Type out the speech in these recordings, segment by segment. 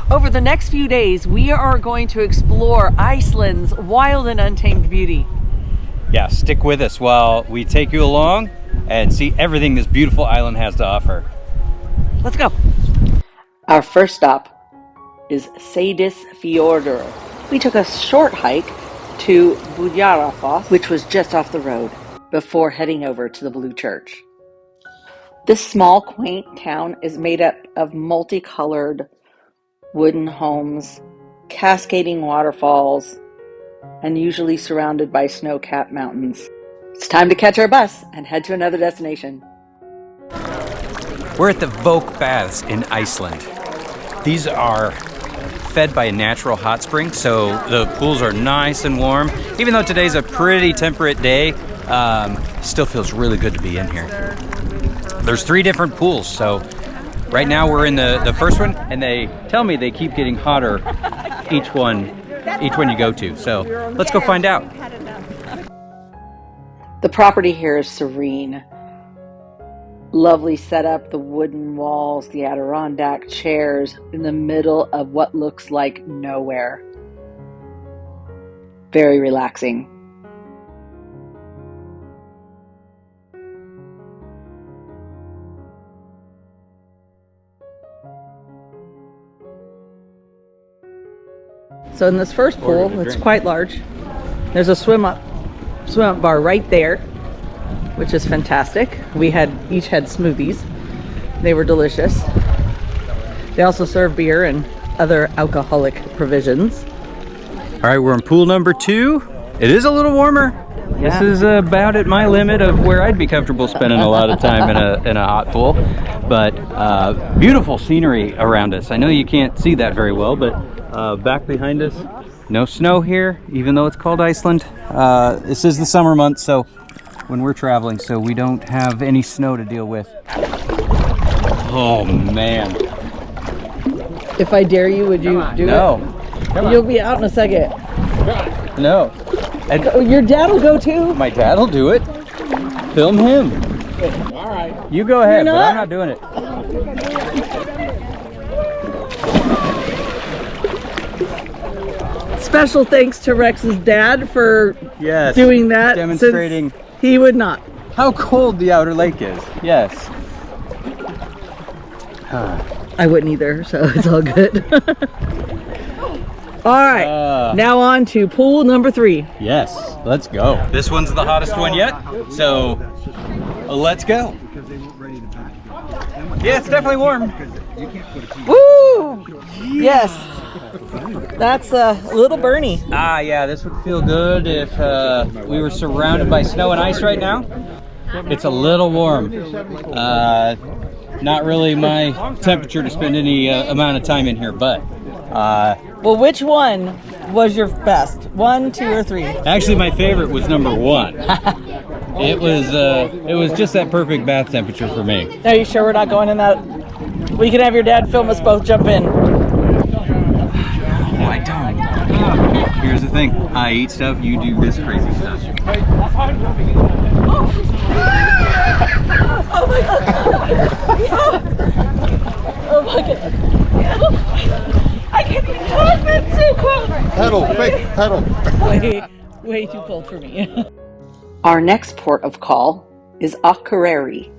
Over the next few days, we are going to explore Iceland's wild and untamed beauty. Yeah, stick with us while we take you along and see everything this beautiful island has to offer. Let's go. Our first stop is Seyðisfjörður. We took a short hike to Godafoss, which was just off the road, before heading over to the Blue Church. This small, quaint town is made up of multicolored wooden homes, cascading waterfalls, and usually surrounded by snow-capped mountains. It's time to catch our bus and head to another destination. We're at the Vok Baths in Iceland. These are fed by a natural hot spring, so the pools are nice and warm. Even though today's a pretty temperate day, still feels really good to be in here. There's 3 different pools, so right now we're in the first one, and they tell me they keep getting hotter each one you go to. So let's go find out. The property here is serene. Lovely setup, the wooden walls, the Adirondack chairs in the middle of what looks like nowhere. Very relaxing. So in this first pool, it's quite large. There's a swim up bar right there, which is fantastic. We each had smoothies. They were delicious. They also serve beer and other alcoholic provisions. All right, we're in pool number 2. It is a little warmer. Yeah. This is about at my limit of where I'd be comfortable spending a lot of time in a hot pool. But beautiful scenery around us. I know you can't see that very well, but back behind us, no snow here, even though it's called Iceland. This is the summer month, so when we're traveling, so we don't have any snow to deal with. Oh man. If I dare you, would you do it? No. You'll be out in a second. No. And your dad will go too. my dad will do it. Film him. All right. You go ahead, but I'm not doing it. Special thanks to Rex's dad for doing that. Demonstrating he would not. how cold the outer lake is. Yes. I wouldn't either, so it's all good. All right, now on to pool number 3. Yes, let's go. This one's the hottest one yet, so let's go. Yeah, it's definitely warm. Woo! Yes. That's a little burny. Ah, yeah, this would feel good if we were surrounded by snow and ice right now. It's a little warm. Not really my temperature to spend any amount of time in here, but... well, which one was your best? 1, 2, or 3? Actually, my favorite was number 1. It was just that perfect bath temperature for me. Are you sure we're not going in that? We can have your dad film us both jump in. No, I don't. Here's the thing. I eat stuff, you do this crazy stuff. Oh my god! Oh my god! I can't even talk, that's so cold! Pedal, quick, pedal. Way too cold for me. Our next port of call is Akureyri.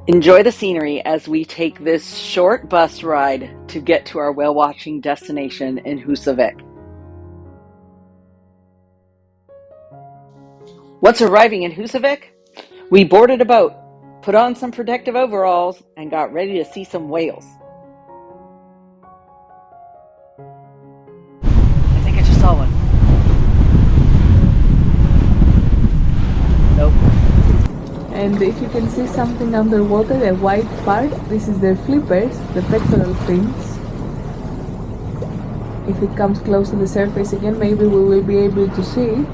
Enjoy the scenery as we take this short bus ride to get to our whale-watching destination in Húsavík. Once arriving in Húsavík, we boarded a boat, put on some protective overalls, and got ready to see some whales. I think I just saw one. Nope. And if you can see something underwater, a white part, this is their flippers, the pectoral fins. If it comes close to the surface again, maybe we will be able to see it.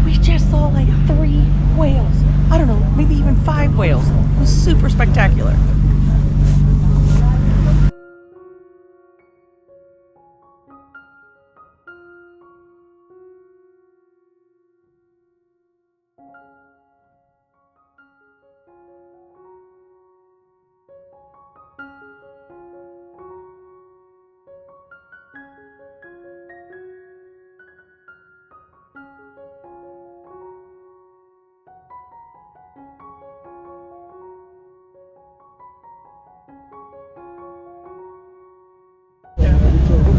We just saw like 3 whales. I don't know, maybe even 5 whales. It was super spectacular.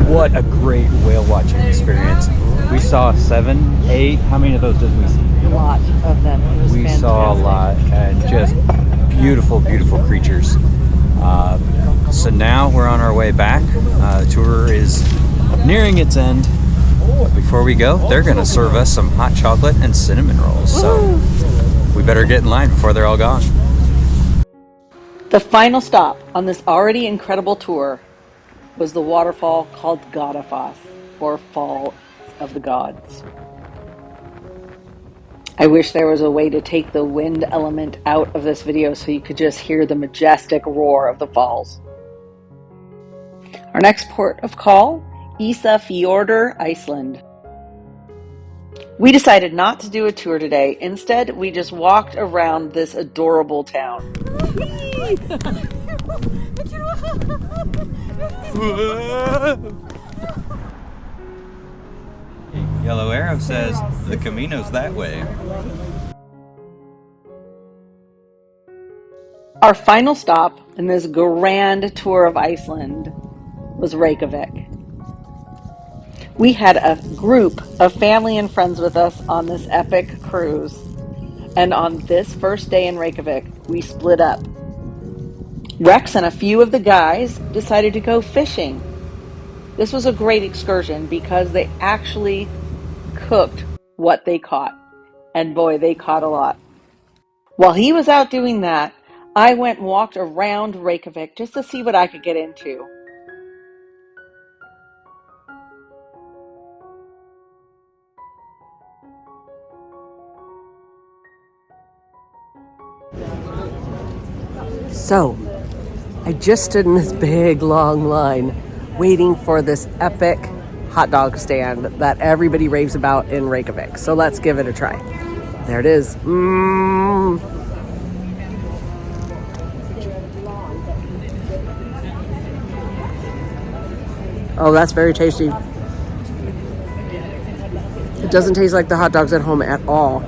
What a great whale watching experience. We saw 7, 8. How many of those did we see? A lot of them. It was fantastic. Saw a lot, and just beautiful, beautiful creatures. So now we're on our way back. The tour is nearing its end. But before we go, they're going to serve us some hot chocolate and cinnamon rolls. So we better get in line before they're all gone. The final stop on this already incredible tour was the waterfall called Godafoss, or Fall of the Gods. I wish there was a way to take the wind element out of this video so you could just hear the majestic roar of the falls. Our next port of call, Isafjordur, Iceland. We decided not to do a tour today. Instead, we just walked around this adorable town. Yellow arrow says the Camino's that way. Our final stop in this grand tour of Iceland was Reykjavik. We had a group of family and friends with us on this epic cruise. And on this first day in Reykjavik, we split up. Rex and a few of the guys decided to go fishing. This was a great excursion because they actually cooked what they caught. And boy, they caught a lot. While he was out doing that, I went and walked around Reykjavik just to see what I could get into. So, I just stood in this big long line waiting for this epic hot dog stand that everybody raves about in Reykjavik. So let's give it a try. There it is. Oh, that's very tasty. It doesn't taste like the hot dogs at home at all.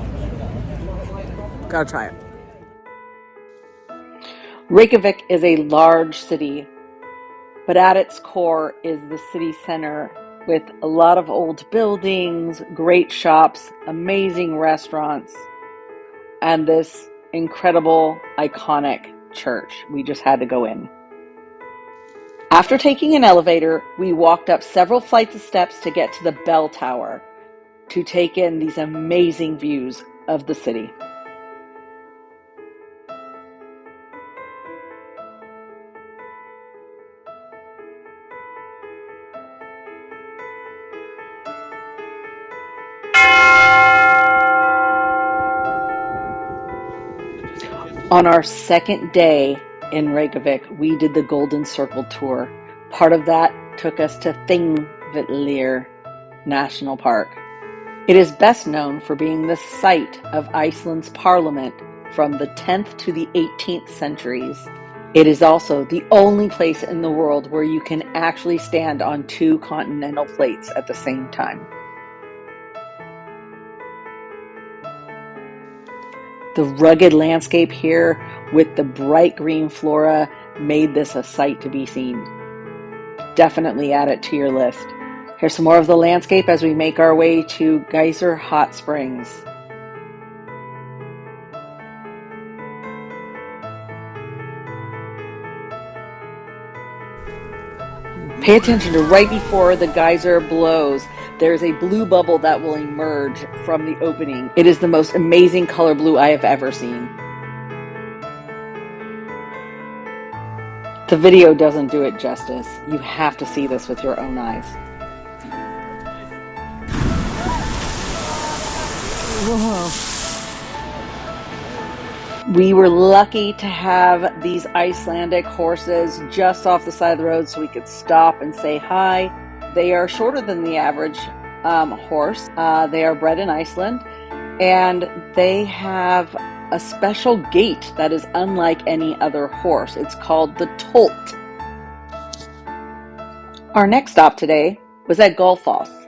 Gotta try it. Reykjavik is a large city, but at its core is the city center with a lot of old buildings, great shops, amazing restaurants, and this incredible, iconic church. We just had to go in. After taking an elevator, we walked up several flights of steps to get to the bell tower to take in these amazing views of the city. On our second day in Reykjavik, we did the Golden Circle tour. Part of that took us to Thingvellir National Park. It is best known for being the site of Iceland's parliament from the 10th to the 18th centuries. It is also the only place in the world where you can actually stand on 2 continental plates at the same time. The rugged landscape here with the bright green flora made this a sight to be seen. Definitely add it to your list. Here's some more of the landscape as we make our way to Geysir Hot Springs. Pay attention to right before the geyser blows. There's a blue bubble that will emerge from the opening. It is the most amazing color blue I have ever seen. The video doesn't do it justice. You have to see this with your own eyes. Whoa. We were lucky to have these Icelandic horses just off the side of the road so we could stop and say hi. They are shorter than the average horse. They are bred in Iceland, and they have a special gait that is unlike any other horse. It's called the tölt. Our next stop today was at Gullfoss.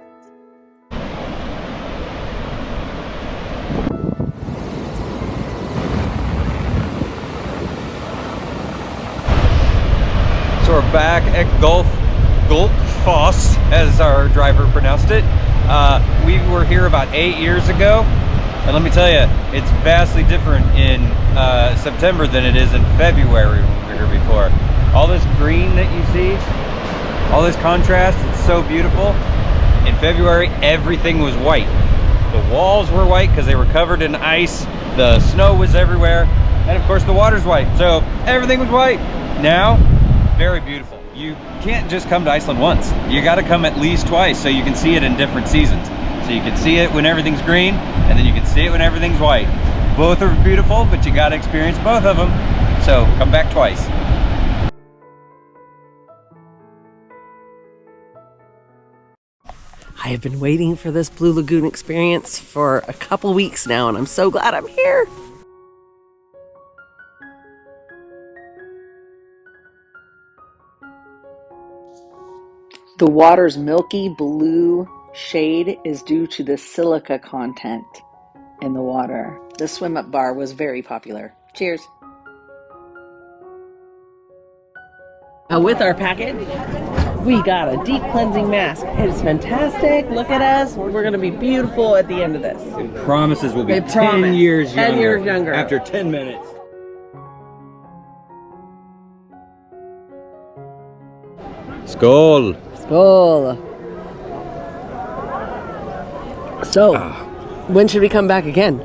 So we're back at Gullfoss, as our driver pronounced it. We were here about 8 years ago, and let me tell you, it's vastly different in September than it is in February when we were here before. All this green that you see, all this contrast, it's so beautiful. In February, everything was white. The walls were white because they were covered in ice, the snow was everywhere, and of course the water's white, so everything was white. Now, very beautiful. You can't just come to Iceland once. You got to come at least twice so you can see it in different seasons. So you can see it when everything's green, and then you can see it when everything's white. Both are beautiful, but you got to experience both of them. So come back twice. I have been waiting for this Blue Lagoon experience for a couple weeks now, and I'm so glad I'm here. The water's milky blue shade is due to the silica content in the water. The swim up bar was very popular. Cheers. With our package, we got a deep cleansing mask. It's fantastic. Look at us. We're going to be beautiful at the end of this. It promises we'll be They promise. 10 years younger. 10 years younger. After 10 minutes. Skål! Skål. So, when should we come back again?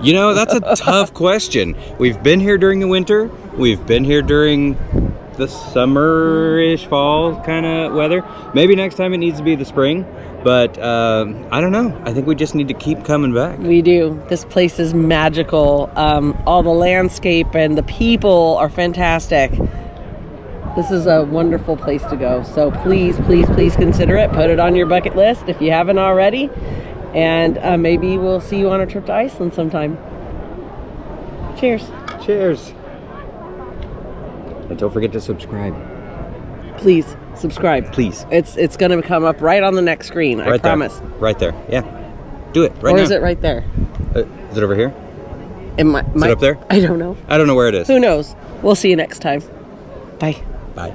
You know, that's a tough question. We've been here during the winter. We've been here during the summer-ish, fall kind of weather. Maybe next time it needs to be the spring. But I don't know. I think we just need to keep coming back. We do. This place is magical. All the landscape and the people are fantastic. This is a wonderful place to go. So please, please, please consider it. Put it on your bucket list if you haven't already. And maybe we'll see you on a trip to Iceland sometime. Cheers. Cheers. And don't forget to subscribe. Please subscribe. Please. It's going to come up right on the next screen. I promise. There. Right there. Yeah. Do it right now. Or is it right there? Is it over here? Is it up there? I don't know. I don't know where it is. Who knows? We'll see you next time. Bye. Bye.